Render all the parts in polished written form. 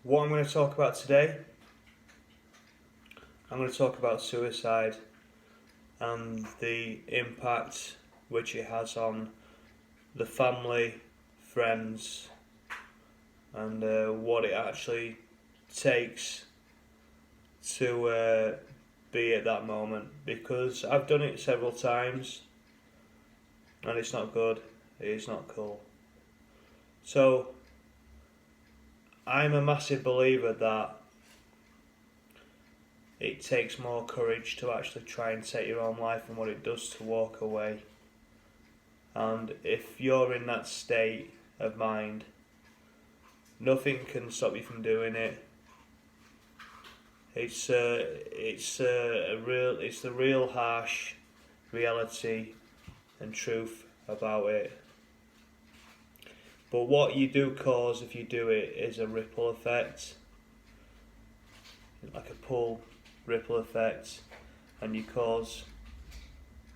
What I'm going to talk about today, I'm going to talk about suicide and the impact which it has on the family, friends, and what it actually takes to be at that moment. Because I've done it several times and it's not good, it's not cool. So, I'm a massive believer that it takes more courage to actually try and take your own life than what it does to walk away. And if you're in that state of mind, nothing can stop you from doing it. It's the real harsh reality and truth about it. But what you do cause if you do it is a ripple effect, like a pull ripple effect, and you cause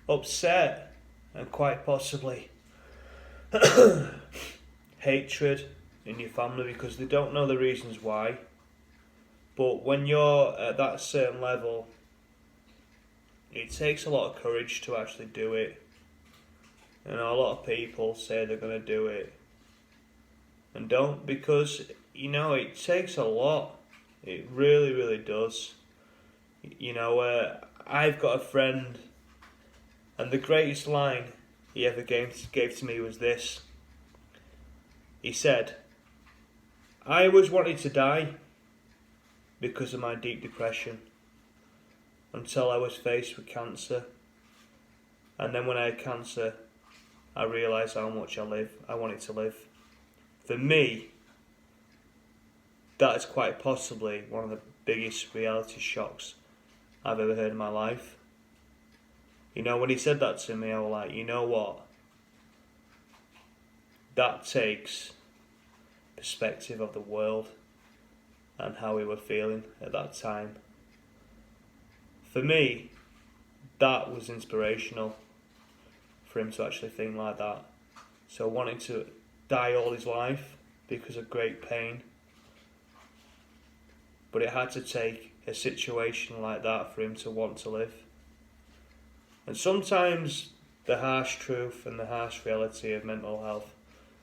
upset and quite possibly hatred in your family because they don't know the reasons why. But when you're at that certain level, it takes a lot of courage to actually do it. And a lot of people say they're going to do it and don't, because it takes a lot. It really, really does. I've got a friend, and the greatest line he ever gave to me was this. He said, "I always wanted to die because of my deep depression until I was faced with cancer. And then when I had cancer, I realised how much I wanted to live." For me, that is quite possibly one of the biggest reality shocks I've ever heard in my life. When he said that to me, I was like, you know what? That takes perspective of the world and how we were feeling at that time. For me, that was inspirational for him to actually think like that. So wanting to die all his life because of great pain. But it had to take a situation like that for him to want to live. And sometimes the harsh truth and the harsh reality of mental health,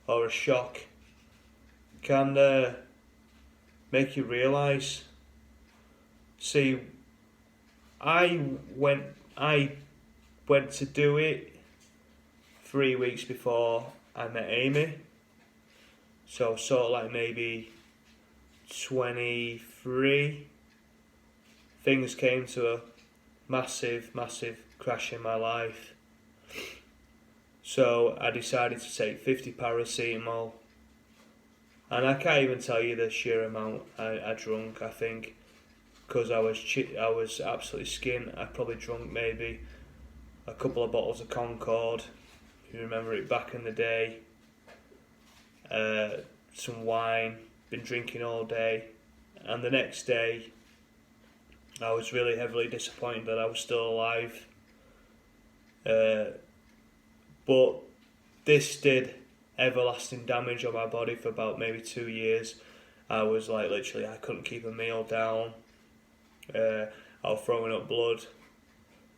or a shock, can make you realise. See, I went to do it 3 weeks before I met Amy. So sort of like maybe 23. Things came to a massive crash in my life. So I decided to take 50 paracetamol. And I can't even tell you the sheer amount I drunk. I think because I was absolutely skint. I probably drunk maybe a couple of bottles of Concord. If you remember it back in the day. Some wine. Been drinking all day. And the next day, I was really heavily disappointed that I was still alive. But this did everlasting damage on my body for about maybe 2 years. I was like literally, I couldn't keep a meal down. I was throwing up blood.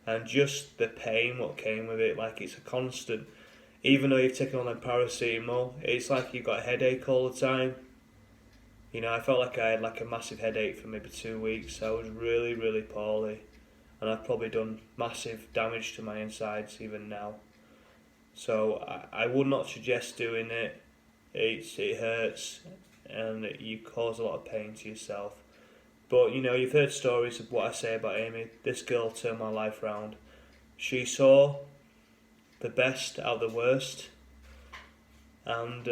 And just the pain what came with it, like it's a constant. Even though you've taken on that paracetamol, it's like you've got a headache all the time. I felt like I had like a massive headache for maybe 2 weeks. I was really, really poorly. And I've probably done massive damage to my insides even now. So I would not suggest doing it. It hurts and you cause a lot of pain to yourself. But you've heard stories of what I say about Amy. This girl turned my life around. She saw the best out of the worst and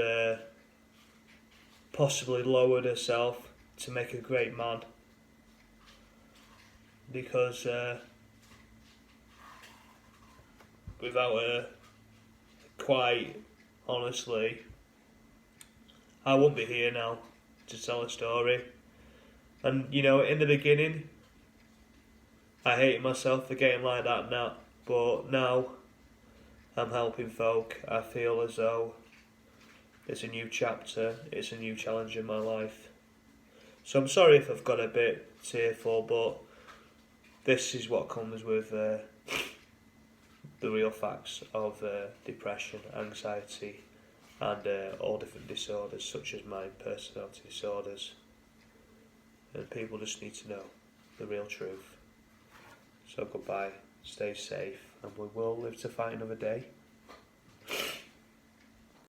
possibly lowered herself to make a great man. Because without her, quite honestly, I wouldn't be here now to tell a story. And in the beginning, I hated myself for getting like that now. But now, I'm helping folk. I feel as though it's a new chapter, it's a new challenge in my life. So I'm sorry if I've got a bit tearful, but this is what comes with the real facts of depression, anxiety, and all different disorders such as mind personality disorders. And people just need to know the real truth. So goodbye, stay safe, and we will live to fight another day.